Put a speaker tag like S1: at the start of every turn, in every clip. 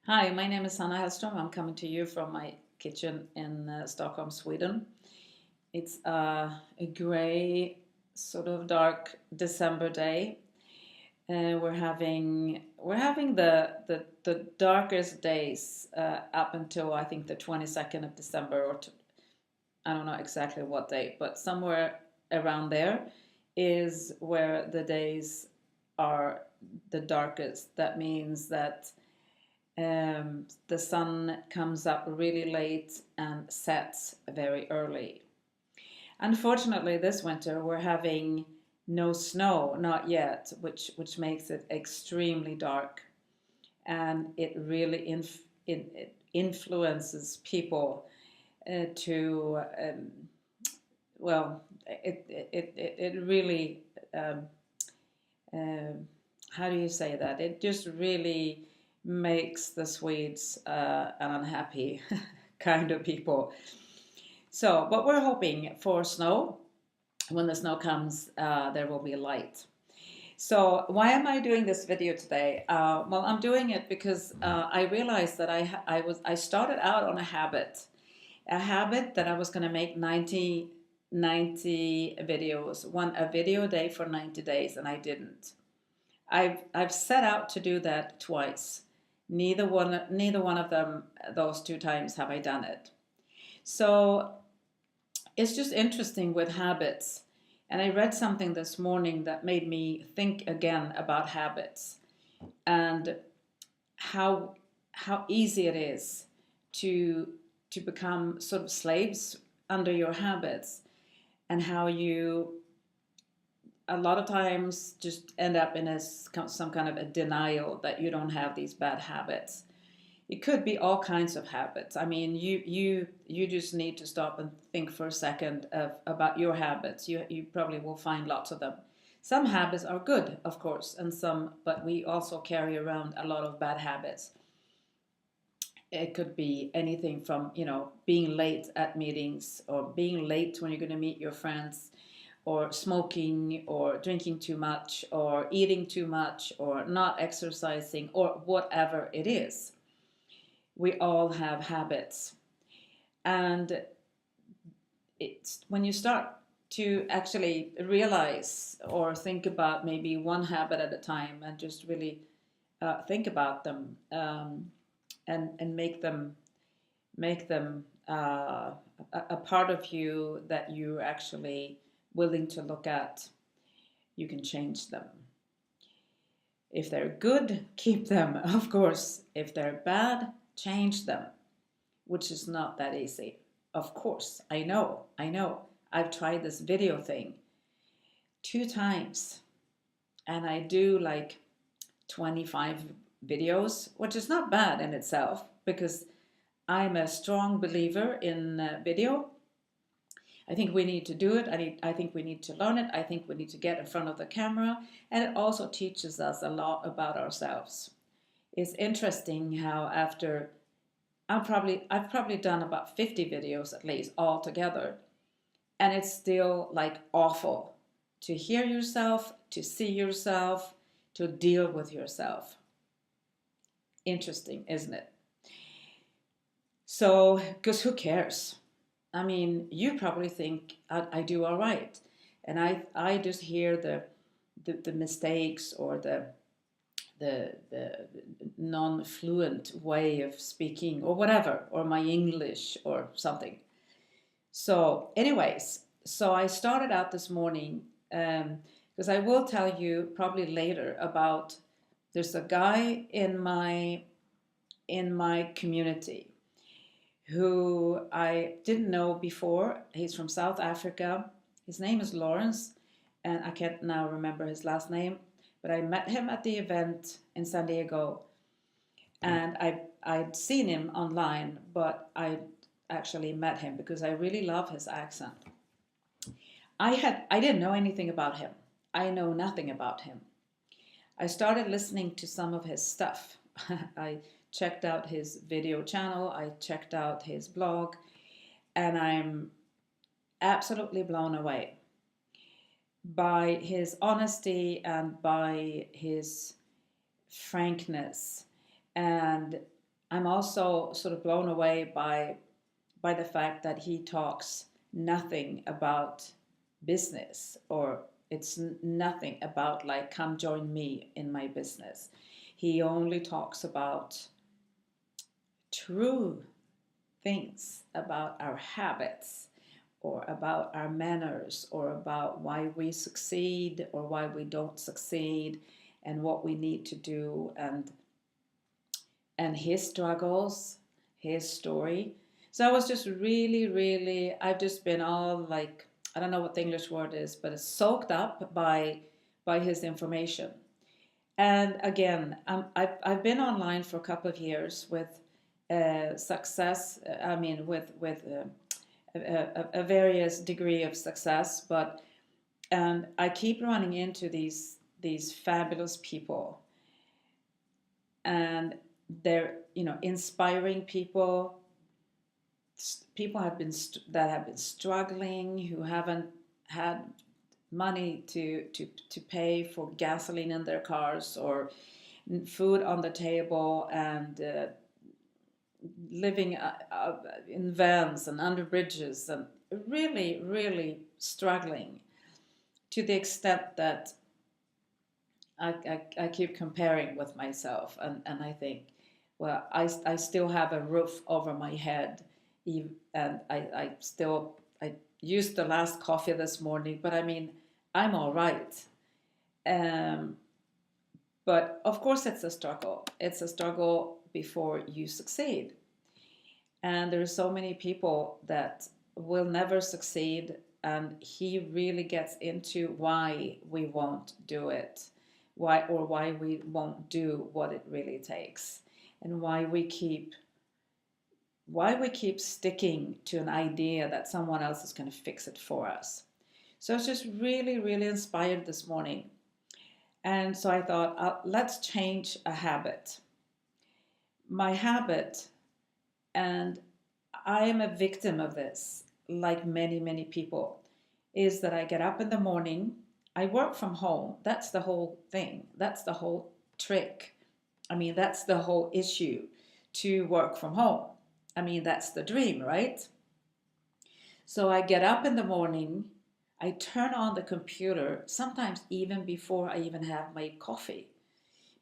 S1: Hi, my name is Sanna Hellstrom. I'm coming to you from my kitchen in Stockholm, Sweden. It's a gray, sort of dark December day. We're having the darkest days up until I think the 22nd of December, I don't know exactly what day, but somewhere around there is where the days are the darkest. That means that the sun comes up really late and sets very early. Unfortunately, this winter we're having no snow, not yet, which makes it extremely dark, and it really it influences people to well, it really uh, how do you say that? It just really makes the Swedes an unhappy kind of people. So, but we're hoping for snow. When the snow comes, there will be light. So, why am I doing this video today? Well, I'm doing it because I realized that I started out on a habit that I was going to make 90 videos, a video a day for 90 days, and I didn't. I've set out to do that twice. Neither one of them, those two times, have I done it. So it's just interesting with habits. And I read something this morning that made me think again about habits and how easy it is to become sort of slaves under your habits, and how you a lot of times just end up in some kind of a denial that you don't have these bad habits. It could be all kinds of habits. I mean, you just need to stop and think for a second about your habits. You probably will find lots of them. Some habits are good, of course, but we also carry around a lot of bad habits. It could be anything from, being late at meetings, or being late when you're going to meet your friends, or smoking, or drinking too much, or eating too much, or not exercising, or whatever it is. We all have habits. And it's when you start to actually realize or think about maybe one habit at a time, and just really think about them, and make them a part of you that you're actually willing to look at. You can change them. If they're good, keep them, of course. If they're bad, change them, which is not that easy. Of course, I know. I've tried this video thing 2 times, and I do like 25 videos, which is not bad in itself, because I'm a strong believer in video. I think we need to do it. I think we need to learn it. I think we need to get in front of the camera, and it also teaches us a lot about ourselves. It's interesting how after I've probably done about 50 videos at least altogether, and it's still like awful to hear yourself, to see yourself, to deal with yourself. Interesting, isn't it? So, because who cares? I mean, you probably think I do all right, and I just hear the mistakes, or the non-fluent way of speaking, or whatever, or my English or something. So, anyways, so I started out this morning, because I will tell you probably later about, there's a guy in my community who I didn't know before. He's from South Africa. His name is Lawrence, and I can't now remember his last name, but I met him at the event in San Diego, and I'd seen him online, but I actually met him because I really love his accent. I didn't know anything about him. I know nothing about him. I started listening to some of his stuff. I checked out his video channel, I checked out his blog, and I'm absolutely blown away by his honesty and by his frankness. And I'm also sort of blown away by the fact that he talks nothing about business, or it's nothing about like, come join me in my business. He only talks about true things, about our habits, or about our manners, or about why we succeed or why we don't succeed, and what we need to do, and his struggles, his story. So I was just really, really, I've just been all like, I don't know what the English word is, but it's soaked up by his information. And again, I've been online for a couple of years with success. I mean, with a various degree of success, but I keep running into these fabulous people, and they're, inspiring people. People that have been struggling, who haven't had money to pay for gasoline in their cars, or food on the table, and living in vans and under bridges, and really, really struggling, to the extent that I keep comparing with myself, and I think, well, I still have a roof over my head, and I used the last coffee this morning, but I mean, I'm all right. Um, but of course, it's a struggle. It's a struggle before you succeed. And there are so many people that will never succeed. And he really gets into why we won't do it, why we won't do what it really takes, and why we keep sticking to an idea that someone else is going to fix it for us. So I was just really, really inspired this morning. And so I thought, let's change a habit. My habit, and I am a victim of this, like many, many people, is that I get up in the morning. I work from home. That's the whole thing. That's the whole trick. I mean, that's the whole issue, to work from home. I mean, that's the dream, right? So I get up in the morning, I turn on the computer, sometimes even before I even have my coffee,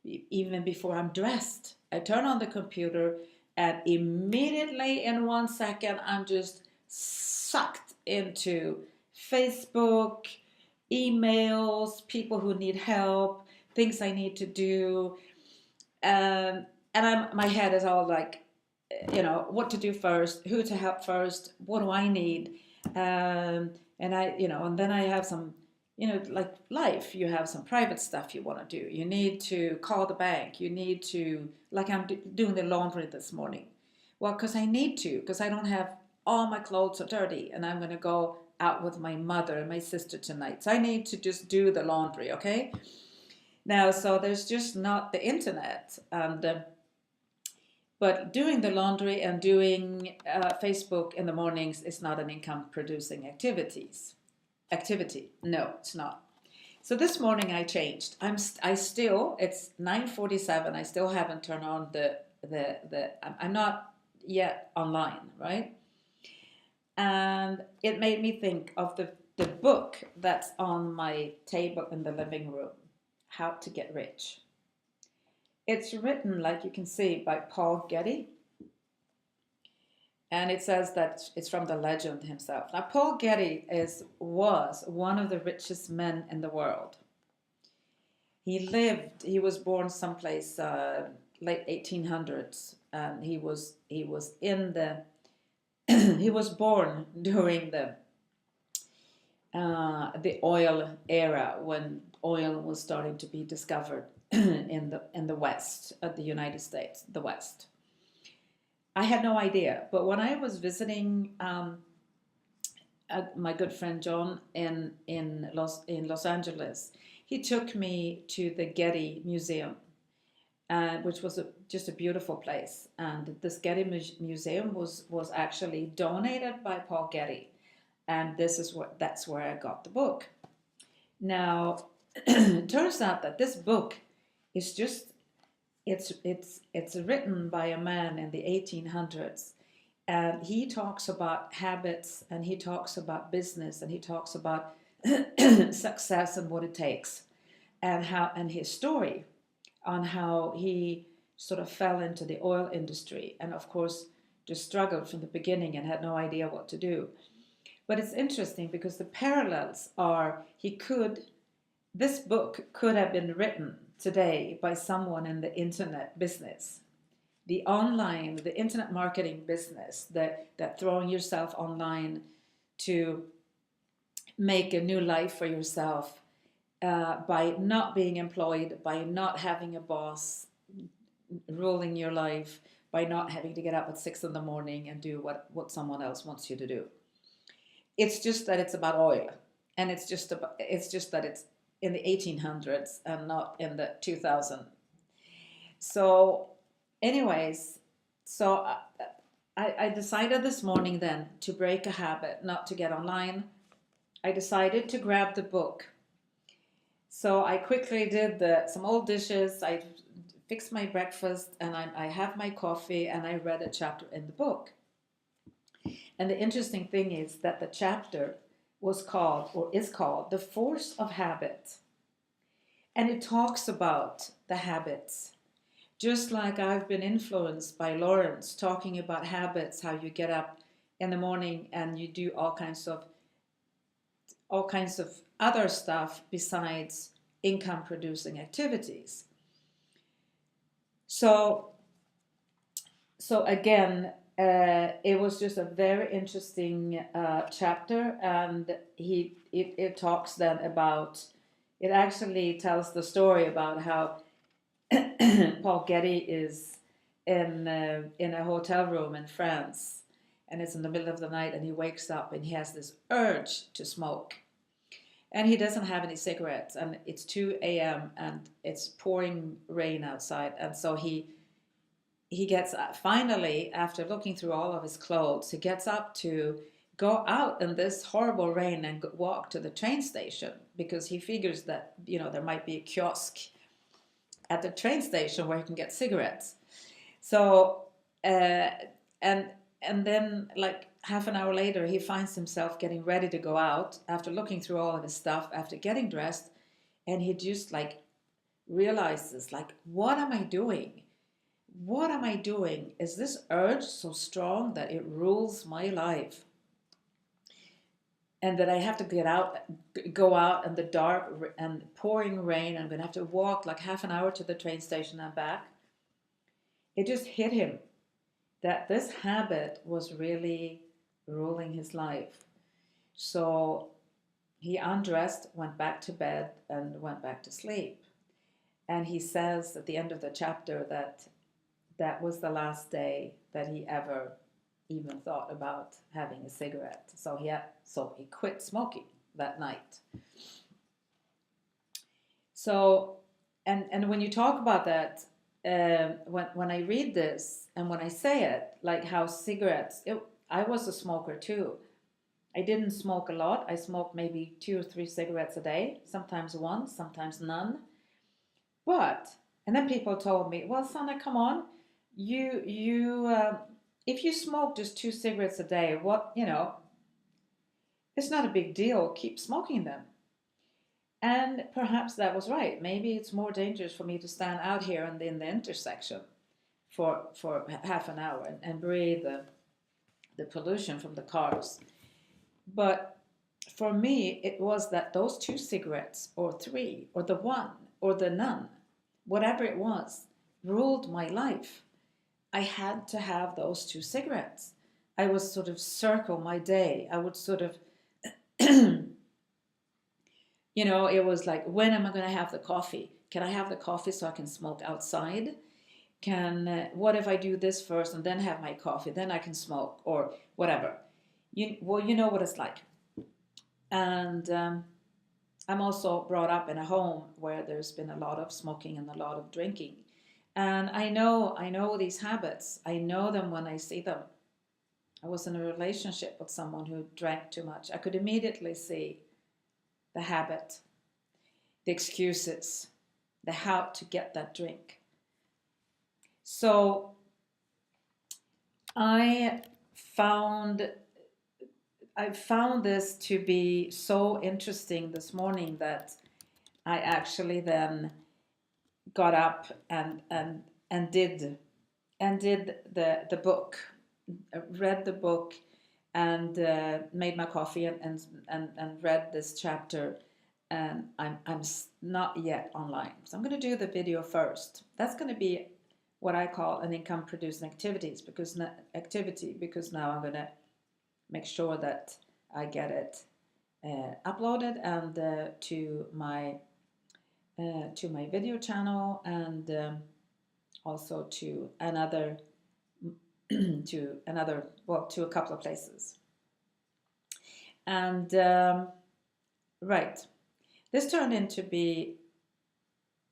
S1: even before I'm dressed. I turn on the computer, and immediately in 1 second, I'm just sucked into Facebook, emails, people who need help, things I need to do. And my head is all like, what to do first, who to help first, what do I need, and then I have some, like life. You have some private stuff you want to do. You need to call the bank. You need to, like, I'm doing the laundry this morning. Well, because I need to, because I don't have, all my clothes are dirty, and I'm going to go out with my mother and my sister tonight. So I need to just do the laundry, okay? Now, so there's just not the internet, and but doing the laundry and doing Facebook in the mornings is not an income-producing activity. No, it's not. So this morning I changed. It's 9:47. I still haven't turned on I'm not yet online, right? And it made me think of the book that's on my table in the living room, How to Get Rich. It's written, like you can see, by Paul Getty. And it says that it's from the legend himself. Now, Paul Getty was one of the richest men in the world. He was born someplace late 1800s, and he was in the he was born during the oil era, when oil was starting to be discovered in the West, the United States, the West. I had no idea, but when I was visiting my good friend John in Los Angeles, he took me to the Getty Museum, which was just a beautiful place. And this Getty Museum was actually donated by Paul Getty, and that's where I got the book. Now, it turns out that this book is just it's written by a man in the 1800s, and he talks about habits, and he talks about business, and he talks about success and what it takes, and how, and his story on how he sort of fell into the oil industry, and of course just struggled from the beginning and had no idea what to do. But it's interesting because the parallels are, this book could have been written today by someone in the internet business, the internet marketing business, that throwing yourself online to make a new life for yourself, by not being employed, by not having a boss ruling your life, by not having to get up at 6 in the morning and do what someone else wants you to do. It's just that it's about oil, and it's just that it's in the 1800s and not in the 2000. So, anyways, so I decided this morning then to break a habit, not to get online. I decided to grab the book. So I quickly did some old dishes. I fixed my breakfast, and I have my coffee, and I read a chapter in the book. And the interesting thing is that the chapter is called The Force of Habit. And it talks about the habits. Just like I've been influenced by Lawrence talking about habits, how you get up in the morning and you do all kinds of other stuff besides income producing activities. So again, it was just a very interesting chapter, and it talks then about, it actually tells the story about how Paul Getty is in a hotel room in France, and it's in the middle of the night, and he wakes up and he has this urge to smoke, and he doesn't have any cigarettes, and it's 2 a.m. and it's pouring rain outside, and so he gets, finally, after looking through all of his clothes, he gets up to go out in this horrible rain and walk to the train station, because he figures that, there might be a kiosk at the train station where he can get cigarettes. So, and then like half an hour later, he finds himself getting ready to go out after looking through all of his stuff, after getting dressed, and he just like realizes, like, what am I doing? What am I doing? Is this urge so strong that it rules my life? And that I have to go out in the dark and pouring rain. I'm going to have to walk like half an hour to the train station and back. It just hit him that this habit was really ruling his life. So he undressed, went back to bed, and went back to sleep. And he says at the end of the chapter that was the last day that he ever even thought about having a cigarette. So he quit smoking that night. So, and when you talk about that, when I read this and when I say it, like how cigarettes, I was a smoker too. I didn't smoke a lot. I smoked maybe 2 or 3 cigarettes a day, sometimes one, sometimes none. And then people told me, well, Sanna, come on, if you smoke just 2 cigarettes a day, it's not a big deal. Keep smoking them. And perhaps that was right. Maybe it's more dangerous for me to stand out here in the intersection for half an hour and breathe the pollution from the cars. But for me, it was that those 2 cigarettes, or 3, or the 1, or the none, whatever it was, ruled my life. I had to have those 2 cigarettes. I would sort of circle my day. I would sort of, it was like, when am I going to have the coffee? Can I have the coffee so I can smoke outside? What if I do this first and then have my coffee? Then I can smoke, or whatever. You know what it's like. And I'm also brought up in a home where there's been a lot of smoking and a lot of drinking. And I know these habits. I know them when I see them. I was in a relationship with someone who drank too much. I could immediately see the habit, the excuses, the how to get that drink. So I found I found this to be so interesting this morning that I actually then got up and did the book, read the book, and made my coffee and read this chapter. And I'm not yet online, so I'm going to do the video first. That's going to be what I call an income producing activity because now I'm going to make sure that I get it uploaded and to my video channel, and also to another to a couple of places. And right, this turned into be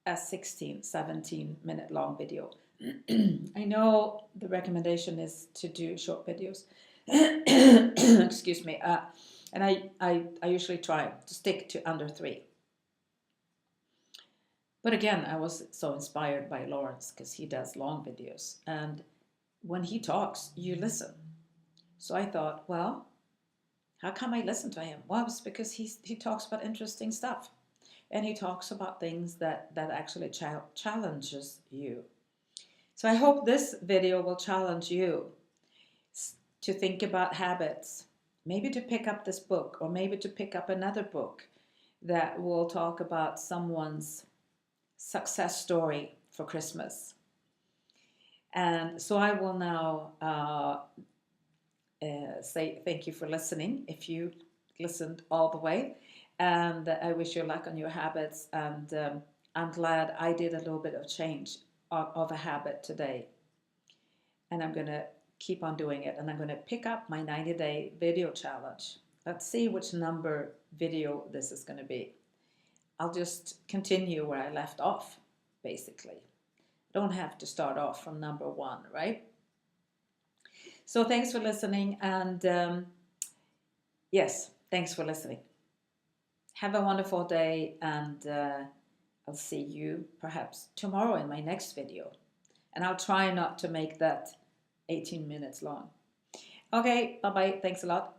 S1: a 16-17 minute long video. I know the recommendation is to do short videos. Excuse me. And I usually try to stick to under 3. But again, I was so inspired by Lawrence because he does long videos. And when he talks, you listen. So I thought, well, how come I listen to him? Well, it's because he talks about interesting stuff. And he talks about things that actually challenges you. So I hope this video will challenge you to think about habits, maybe to pick up this book, or maybe to pick up another book that will talk about someone's success story for Christmas. And so I will now say thank you for listening, if you listened all the way, and I wish you luck on your habits. And I'm glad I did a little bit of change of a habit today, and I'm going to keep on doing it, and I'm going to pick up my 90-day video challenge. Let's see which number video this is going to be. I'll just continue where I left off, basically. Don't have to start off from number 1, right? So thanks for listening, and yes, thanks for listening. Have a wonderful day, and I'll see you perhaps tomorrow in my next video. And I'll try not to make that 18 minutes long. Okay, bye-bye. Thanks a lot.